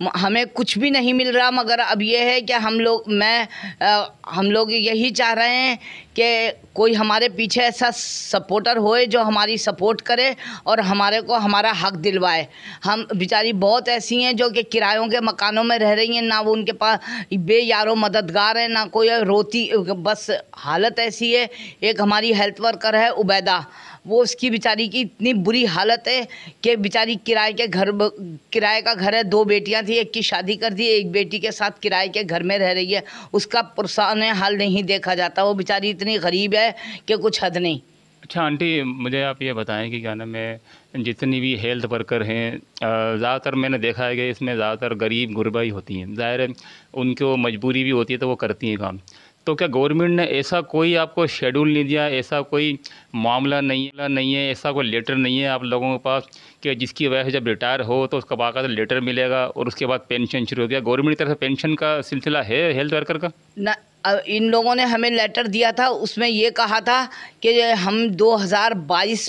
हमें कुछ भी नहीं मिल रहा, मगर अब ये है कि हम लोग यही चाह रहे हैं कि कोई हमारे पीछे ऐसा सपोर्टर होए जो हमारी सपोर्ट करे और हमारे को हमारा हक दिलवाए। हम बेचारी बहुत ऐसी हैं जो कि किरायों के मकानों में रह रही हैं, ना वो उनके पास बेयारो मददगार है, ना कोई रोती, बस हालत ऐसी है। एक हमारी हेल्थ वर्कर है उबैदा, वो उसकी बेचारी की इतनी बुरी हालत है कि बेचारी किराए का घर है, 2 बेटियां थी, एक की शादी कर दी, एक बेटी के साथ किराए के घर में रह रही है, उसका पुरसान हाल नहीं देखा जाता। वो बेचारी इतनी गरीब है कि कुछ हद नहीं। अच्छा आंटी, मुझे आप ये बताएं कि क्या नाम है, जितनी भी हेल्थ वर्कर हैं ज़्यादातर मैंने देखा है कि इसमें ज़्यादातर गरीब गुरबा ही होती हैं। ज़ाहिर है उनको मजबूरी भी होती है तो वो करती हैं काम। तो क्या गवर्नमेंट ने ऐसा कोई आपको शेड्यूल नहीं दिया, ऐसा कोई मामला नहीं है, ऐसा कोई लेटर नहीं है आप लोगों के पास कि जिसकी वजह से जब रिटायर हो तो उसका बाकायदा लेटर मिलेगा और उसके बाद पेंशन शुरू हो गया? गवर्नमेंट की तरफ से पेंशन का सिलसिला है हेल्थ वर्कर का? न, इन लोगों ने हमें लेटर दिया था, उसमें ये कहा था कि हम 2022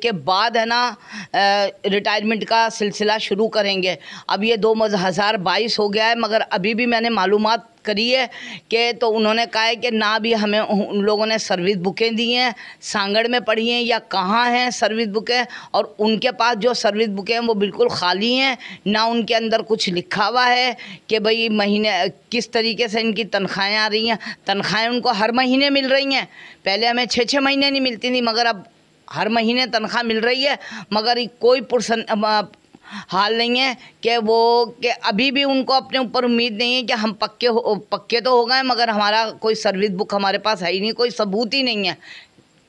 के बाद है ना रिटायरमेंट का सिलसिला शुरू करेंगे। अब ये 2022 हो गया है, मगर अभी भी मैंने मालूमात करी है कि तो उन्होंने कहा है कि ना भी हमें उन लोगों ने सर्विस बुकें दी हैं, सांगड़ में पड़ी हैं या कहाँ हैं सर्विस बुकें, और उनके पास जो सर्विस बुकें हैं वो बिल्कुल खाली हैं, ना उनके अंदर कुछ लिखा हुआ है कि भाई महीने किस तरीके से इनकी तनख्वाहें आ रही हैं। तनख्वाहें उनको हर महीने मिल रही हैं, पहले हमें 6-6 महीने नहीं मिलती थी, मगर अब हर महीने तनख्वाह मिल रही है, मगर कोई हाल नहीं है कि अभी भी उनको अपने ऊपर उम्मीद नहीं है कि हम पक्के तो हो गए, मगर हमारा कोई सर्विस बुक हमारे पास है ही नहीं, कोई सबूत ही नहीं है।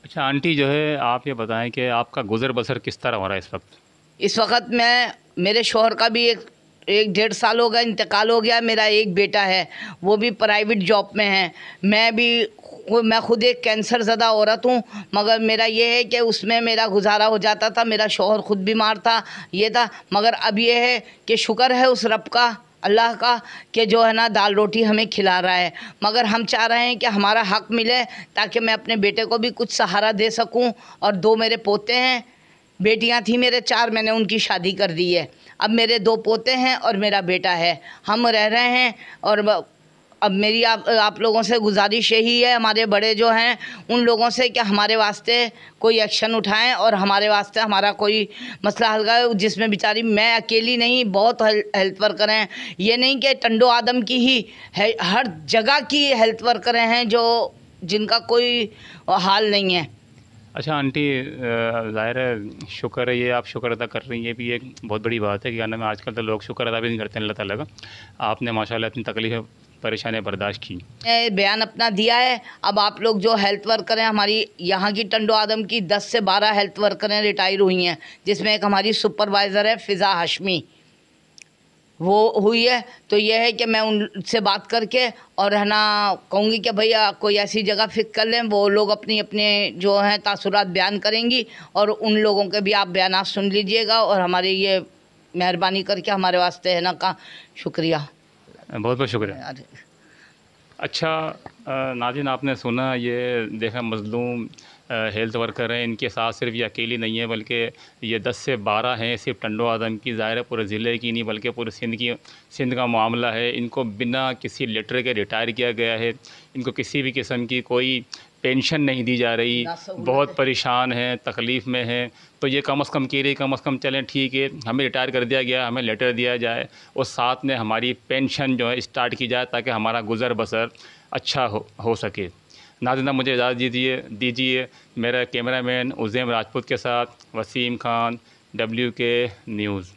अच्छा आंटी, जो है आप ये बताएं कि आपका गुजर बसर किस तरह हो रहा है इस वक्त? इस वक्त मेरे शौहर का भी एक 1.5 साल हो गया इंतकाल हो गया। मेरा एक बेटा है, वो भी प्राइवेट जॉब में है। मैं खुद एक कैंसर ज़दा औरत हूँ, मगर मेरा ये है कि उसमें मेरा गुजारा हो जाता था। मेरा शौहर खुद बीमार था, ये था, मगर अब ये है कि शुक्र है उस रब का, अल्लाह का, कि जो है ना दाल रोटी हमें खिला रहा है। मगर हम चाह रहे हैं कि हमारा हक मिले ताकि मैं अपने बेटे को भी कुछ सहारा दे सकूं। और 2 मेरे पोते हैं, बेटियां थी मेरे 4, मैंने उनकी शादी कर दी है। अब मेरे 2 पोते हैं और मेरा बेटा है, हम रह रहे हैं। और अब मेरी आप लोगों से गुजारिश यही है, हमारे बड़े जो हैं उन लोगों से, कि हमारे वास्ते कोई एक्शन उठाएं और हमारे वास्ते हमारा कोई मसला हल करे, जिसमें बेचारी मैं अकेली नहीं, बहुत हेल्थ वर्कर हैं। ये नहीं कि टंडो आदम की ही है, हर जगह की हेल्थ वर्कर हैं जिनका कोई हाल नहीं है। अच्छा आंटी, ज़ाहिर है शुक्र है, ये आप शुक्र अदा कर रही हैं, ये भी एक बहुत बड़ी बात है कि आजकल आजकल तो लोग शुक्र अदा भी नहीं करते अल्लाह ताला का। आपने माशाल्लाह इतनी तकलीफ़ परेशानियाँ बर्दाश्त की। बयान अपना दिया है। अब आप लोग जो हेल्थ वर्कर हैं, हमारी यहाँ की टंडो आदम की 10 से 12 हेल्थ वर्करें रिटायर हुई हैं, जिसमें एक हमारी सुपरवाइज़र है फ़िज़ा हाशमी, वो हुई है। तो ये है कि मैं उनसे बात करके और है ना कहूँगी कि भैया कोई ऐसी जगह फिक्स कर लें, वो लोग अपने जो हैं तासुरात बयान करेंगी, और उन लोगों के भी आप बयान सुन लीजिएगा, और हमारे ये मेहरबानी करके हमारे वास्ते है ना का शुक्रिया, बहुत बहुत शुक्रिया। अच्छा नाज़रीन, आपने सुना, ये देखा मज़लूम हेल्थ वर्कर हैं, इनके साथ सिर्फ ये अकेली नहीं है, बल्कि ये 10 से 12 हैं। सिर्फ टंडो आदम की, ज़ाहिर है पूरे ज़िले की नहीं बल्कि पूरे सिंध का मामला है। इनको बिना किसी लेटर के रिटायर किया गया है, इनको किसी भी किस्म की कोई पेंशन नहीं दी जा रही, बहुत परेशान हैं, तकलीफ़ में हैं। तो ये कम अज़ कम कह रही, कम अज़ कम चलें ठीक है, हमें रिटायर कर दिया गया, हमें लेटर दिया जाए और साथ में हमारी पेंशन जो है स्टार्ट की जाए ताकि हमारा गुज़र बसर अच्छा हो सके। नाज़रीन, मुझे इजाज़त दीजिए मेरा कैमरामैन उज़ैम राजपूत के साथ वसीम खान, WK न्यूज़।